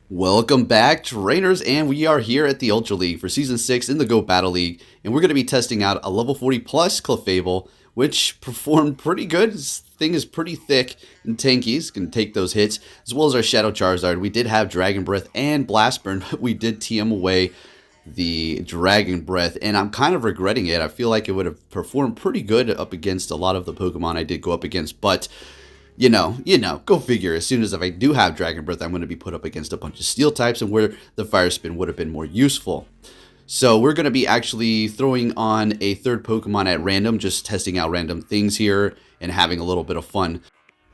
Welcome back, trainers, and we are here at the Ultra League for Season 6 in the Go Battle League, and we're going to be testing out a level 40 plus Clefable, which performed pretty good. This thing is pretty thick and tanky, it's going to take those hits, as well as our Shadow Charizard. We did have Dragon Breath and Blast Burn, but we did TM away the Dragon Breath, and I'm kind of regretting it. I feel like it would have performed pretty good up against a lot of the Pokemon I did go up against, but you know, go figure. As soon as if I do have Dragon Breath, I'm going to be put up against a bunch of Steel types and where the Fire Spin would have been more useful. So we're going to be actually throwing on a third Pokemon at random, just testing out random things here and having a little bit of fun.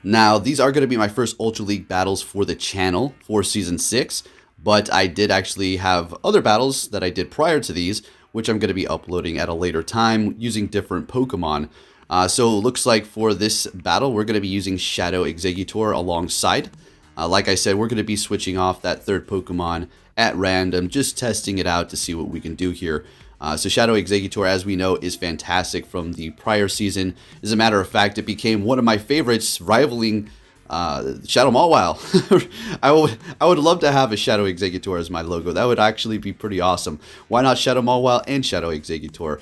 Now, these are going to be my first Ultra League battles for the channel for Season 6, but I did actually have other battles that I did prior to these, which I'm going to be uploading at a later time using different Pokemon. So it looks like for this battle, we're going to be using Shadow Exeggutor alongside. Like I said, we're going to be switching off that third Pokemon at random, just testing it out to see what we can do here. So Shadow Exeggutor, as we know, is fantastic from the prior season. As a matter of fact, it became one of my favorites, rivaling Shadow Mawile. I would love to have a Shadow Exeggutor as my logo. That would actually be pretty awesome. Why not Shadow Mawile and Shadow Exeggutor?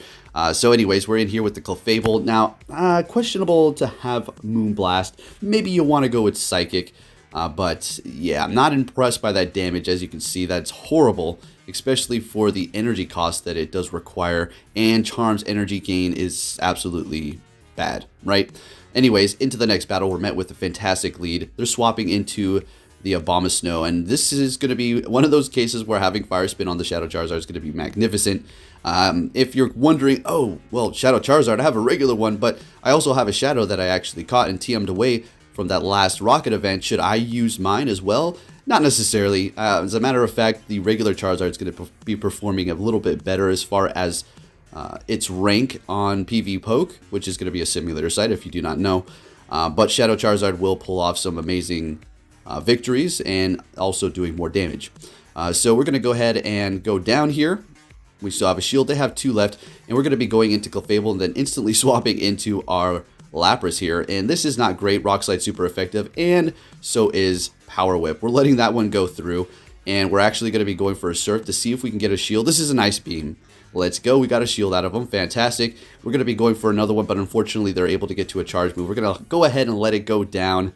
So anyways, we're in here with the Clefable. Now, questionable to have Moonblast. Maybe you want to go with Psychic. But yeah, I'm not impressed by that damage. As you can see, that's horrible, especially for the energy cost that it does require. And Charm's energy gain is absolutely bad, right? Anyways, into the next battle, we're met with a fantastic lead. They're swapping into the Abomasnow, and this is going to be one of those cases where having Fire Spin on the Shadow Charizard is going to be magnificent. If you're wondering, oh, well, Shadow Charizard, I have a regular one, but I also have a Shadow that I actually caught and TM'd away from that last Rocket event. Should I use mine as well? Not necessarily. As a matter of fact, the regular Charizard is going to be performing a little bit better as far as its rank on PvPoke, which is going to be a simulator site if you do not know. But Shadow Charizard will pull off some amazing victories and also doing more damage. So we're going to go ahead and go down here. We still have a shield. They have 2 left, and we're going to be going into Clefable and then instantly swapping into our Lapras here. And this is not great. Rock Slide super effective, and so is Power Whip. We're letting that one go through, and we're actually going to be going for a Surf to see if we can get a shield. This is an Ice Beam. Let's go. We got a shield out of them. Fantastic. We're going to be going for another one, but unfortunately they're able to get to a charge move. We're going to go ahead and let it go down.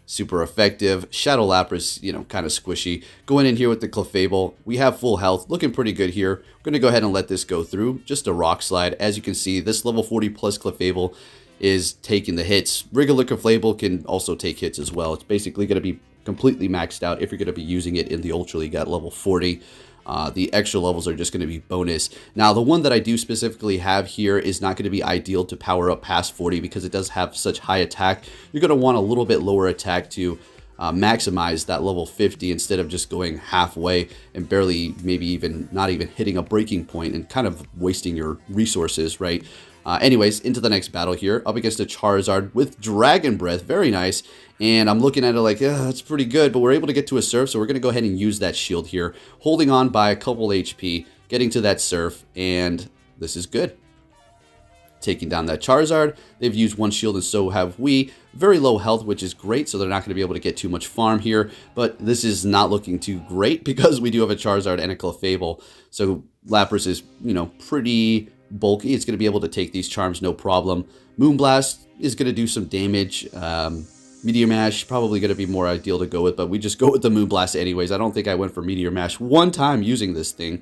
Super effective. Shadow Lapras, kind of squishy. Going in here with the Clefable. We have full health. Looking pretty good here. We're going to go ahead and let this go through. Just a Rock Slide. As you can see, this level 40 plus Clefable is taking the hits. Regular Clefable can also take hits as well. It's basically going to be completely maxed out if you're going to be using it in the Ultra League at level 40. The extra levels are just going to be bonus. Now, the one that I do specifically have here is not going to be ideal to power up past 40 because it does have such high attack. You're going to want a little bit lower attack to maximize that level 50 instead of just going halfway and barely, maybe even not even hitting a breaking point and kind of wasting your resources, right? Anyways, into the next battle here, up against a Charizard with Dragon Breath. Very nice. And I'm looking at it like, yeah, that's pretty good, but we're able to get to a Surf, so we're going to go ahead and use that shield here. Holding on by a couple HP, getting to that Surf, and this is good. Taking down that Charizard. They've used one shield, and so have we. Very low health, which is great, so they're not going to be able to get too much farm here, but this is not looking too great because we do have a Charizard and a Clefable. So Lapras is, pretty bulky. It's going to be able to take these charms no problem. Moonblast is going to do some damage. Meteor Mash probably going to be more ideal to go with, but we just go with the Moonblast anyways. I don't think I went for Meteor Mash one time using this thing.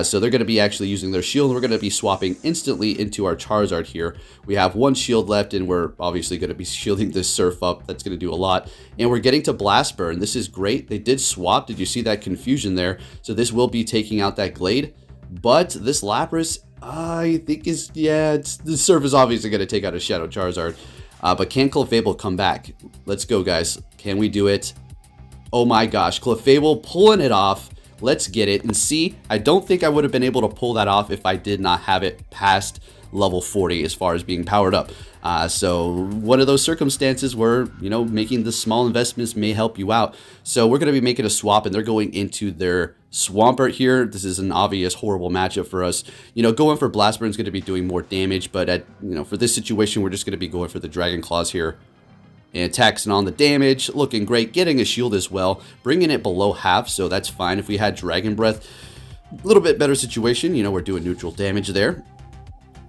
So they're going to be actually using their shield. We're going to be swapping instantly into our Charizard here. We have one shield left, and we're obviously going to be shielding this Surf up. That's going to do a lot. And we're getting to Blast Burn. This is great. They did swap. Did you see that confusion there? So this will be taking out that Glade. But this Lapras, I think the Surf is obviously going to take out a Shadow Charizard. But can Clefable come back? Let's go, guys. Can we do it? Oh my gosh, Clefable pulling it off. Let's get it. And see, I don't think I would have been able to pull that off if I did not have it past level 40 as far as being powered up. So one of those circumstances where, making the small investments may help you out. So we're going to be making a swap, and they're going into their Swampert here. This is an obvious horrible matchup for us. Going for Blast Burn is going to be doing more damage, but for this situation, we're just going to be going for the Dragon Claws here. And taxing on the damage, looking great, getting a shield as well, bringing it below half, so that's fine. If we had Dragon Breath, a little bit better situation, you know, we're doing neutral damage there.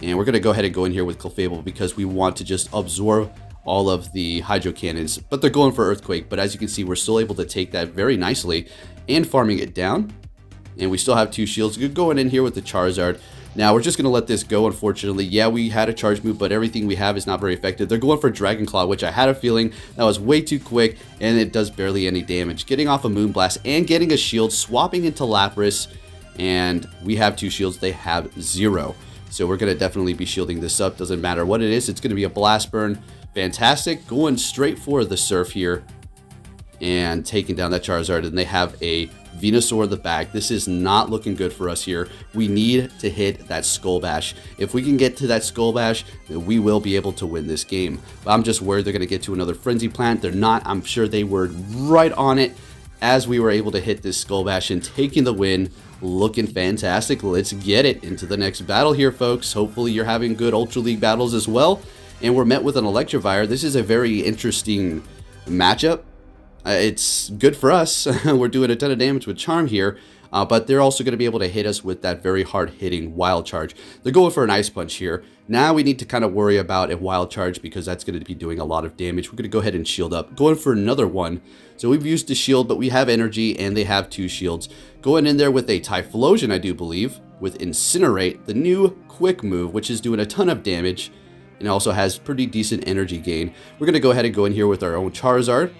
And we're going to go ahead and go in here with Clefable because we want to just absorb all of the Hydro Cannons, but they're going for Earthquake. But as you can see, we're still able to take that very nicely and farming it down. And we still have 2 shields. Going in here with the Charizard. Now, we're just going to let this go, unfortunately. Yeah, we had a charge move, but everything we have is not very effective. They're going for Dragon Claw, which I had a feeling that was way too quick, and it does barely any damage. Getting off a Moonblast and getting a shield, swapping into Lapras, and we have 2 shields. They have 0. So we're going to definitely be shielding this up. Doesn't matter what it is. It's going to be a Blast Burn. Fantastic. Going straight for the Surf here and taking down that Charizard. And they have a Venusaur in the back. This is not looking good for us here. We need to hit that Skull Bash. If we can get to that Skull Bash, we will be able to win this game. But I'm just worried they're going to get to another Frenzy Plant. They're not. I'm sure they were right on it as we were able to hit this Skull Bash and taking the win. Looking fantastic. Let's get it into the next battle here, folks. Hopefully you're having good Ultra League battles as well. And we're met with an Electivire. This is a very interesting matchup. It's good for us. We're doing a ton of damage with Charm here. But they're also going to be able to hit us with that very hard-hitting Wild Charge. They're going for an Ice Punch here. Now we need to kind of worry about a Wild Charge because that's going to be doing a lot of damage. We're going to go ahead and shield up. Going for another one. So we've used the shield, but we have energy, and they have 2 shields. Going in there with a Typhlosion, I do believe, with Incinerate, the new quick move, which is doing a ton of damage, and also has pretty decent energy gain. We're going to go ahead and go in here with our own Charizard.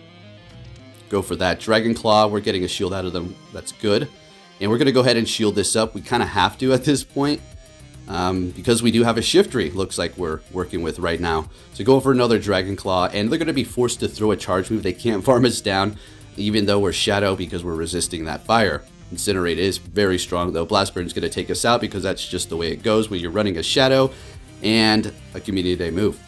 Go for that Dragon Claw. We're getting a shield out of them. That's good. And we're going to go ahead and shield this up. We kind of have to at this point because we do have a Shiftry, looks like we're working with right now. So going for another Dragon Claw, and they're going to be forced to throw a charge move. They can't farm us down, even though we're Shadow because we're resisting that fire. Incinerate is very strong, though. Blast Burn is going to take us out because that's just the way it goes when you're running a Shadow and a Community Day move.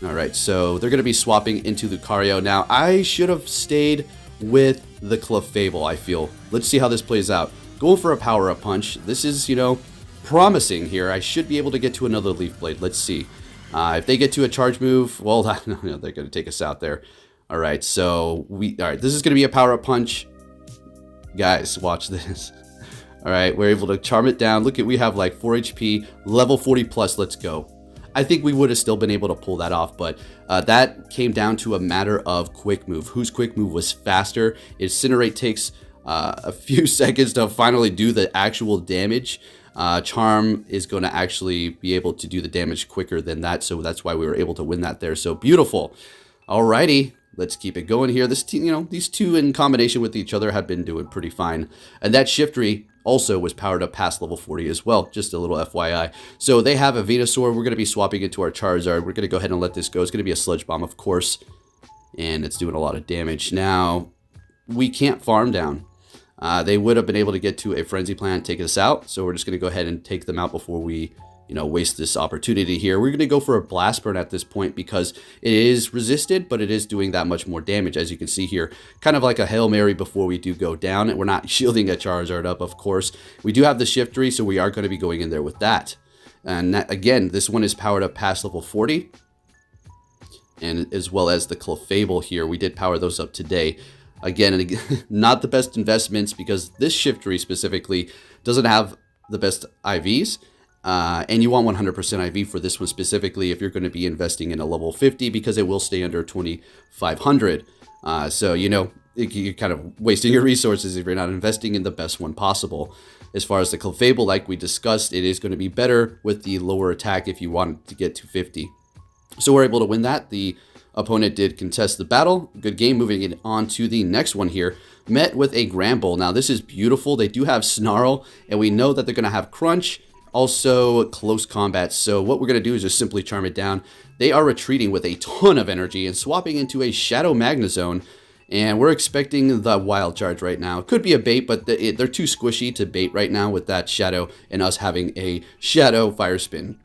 All right, so they're going to be swapping into Lucario. Now, I should have stayed with the Clefable, I feel. Let's see how this plays out. Going for a Power-Up Punch. This is, you know, promising here. I should be able to get to another Leaf Blade. Let's see. If they get to a charge move, well, no, they're going to take us out there. All right, so this is going to be a Power-Up Punch. Guys, watch this. All right, we're able to charm it down. Look at, we have like 4 HP, level 40 plus. Let's go. I think we would have still been able to pull that off, but that came down to a matter of quick move. Whose quick move was faster? Incinerate takes a few seconds to finally do the actual damage. Charm is going to actually be able to do the damage quicker than that, so that's why we were able to win that there. So beautiful. Alrighty, let's keep it going here. This team, you know, these two in combination with each other have been doing pretty fine, and that Shiftry also was powered up past level 40 as well, just a little FYI. So they have a Venusaur. We're going to be swapping it to our Charizard. We're going to go ahead and let this go. It's going to be a Sludge Bomb, of course, and it's doing a lot of damage. Now, we can't farm down. They would have been able to get to a Frenzy Plant, take us out, so we're just going to go ahead and take them out before we, you know, waste this opportunity here. We're going to go for a Blast Burn at this point because it is resisted, but it is doing that much more damage, as you can see here. Kind of like a Hail Mary before we do go down. And we're not shielding a Charizard up, of course. We do have the Shiftry, so we are going to be going in there with that. And that, again, this one is powered up past level 40. And as well as the Clefable here. We did power those up today. Again, not the best investments because this Shiftry specifically doesn't have the best IVs. And you want 100% IV for this one specifically if you're going to be investing in a level 50 because it will stay under 2,500. So, you know, you're kind of wasting your resources if you're not investing in the best one possible. As far as the Clefable, like we discussed, it is going to be better with the lower attack if you want to get to 50. So we're able to win that. The opponent did contest the battle. Good game. Moving it on to the next one here. Met with a Gramble. Now, this is beautiful. They do have Snarl, and we know that they're going to have Crunch. Also, close combat. So what we're going to do is just simply charm it down. They are retreating with a ton of energy and swapping into a Shadow Magnezone. And we're expecting the Wild Charge right now. Could be a bait, but they're too squishy to bait right now with that Shadow and us having a Shadow Fire Spin.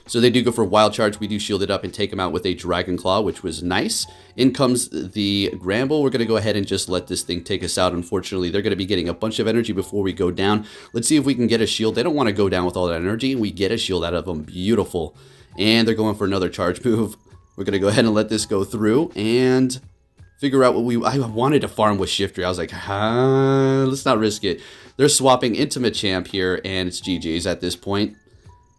So they do go for Wild Charge. We do shield it up and take them out with a Dragon Claw, which was nice. In comes the Gramble. We're going to go ahead and just let this thing take us out. Unfortunately, they're going to be getting a bunch of energy before we go down. Let's see if we can get a shield. They don't want to go down with all that energy. We get a shield out of them. Beautiful. And they're going for another charge move. We're going to go ahead and let this go through and figure out what I wanted to farm with Shiftry. I was like, let's not risk it. They're swapping into Machamp here, and it's GG's at this point.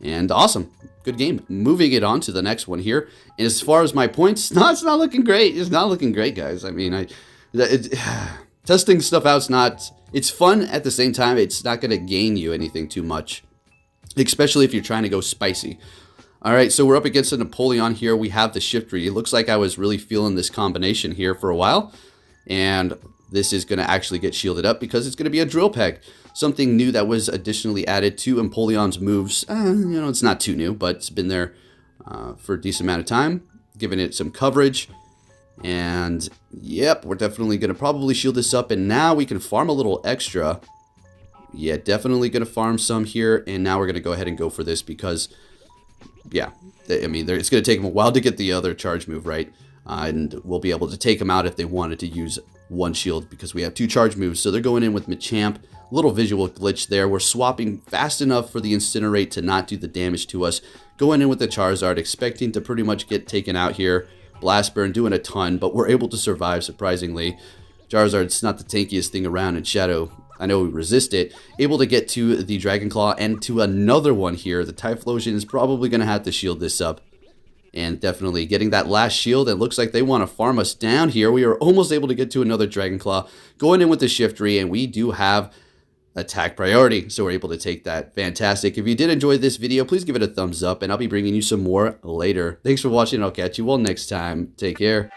And awesome. Good game. Moving it on to the next one here. And as far as my points, no, it's not looking great. It's not looking great, guys. I mean, testing stuff out's not... It's fun at the same time. It's not going to gain you anything too much, especially if you're trying to go spicy. All right, so we're up against a Napoleon here. We have the Shiftry. It looks like I was really feeling this combination here for a while. And this is going to actually get shielded up because it's going to be a Drill Peck. Something new that was additionally added to Empoleon's moves. It's not too new, but it's been there for a decent amount of time, giving it some coverage. And yep, we're definitely going to probably shield this up. And now we can farm a little extra. Yeah, definitely going to farm some here. And now we're going to go ahead and go for this because... yeah, I mean, it's going to take them a while to get the other charge move right, and we'll be able to take them out if they wanted to use one shield because we have 2 charge moves. So they're going in with Machamp. Little visual glitch there. We're swapping fast enough for the Incinerate to not do the damage to us. Going in with the Charizard, expecting to pretty much get taken out here. Blast Burn doing a ton, but we're able to survive surprisingly. Charizard's not the tankiest thing around in Shadow. I know we resist it. Able to get to the Dragon Claw and to another one here. The Typhlosion is probably going to have to shield this up. And definitely getting that last shield. It looks like they want to farm us down here. We are almost able to get to another Dragon Claw. Going in with the Shiftry, and we do have attack priority. So we're able to take that. Fantastic. If you did enjoy this video, please give it a thumbs up. And I'll be bringing you some more later. Thanks for watching. I'll catch you all next time. Take care.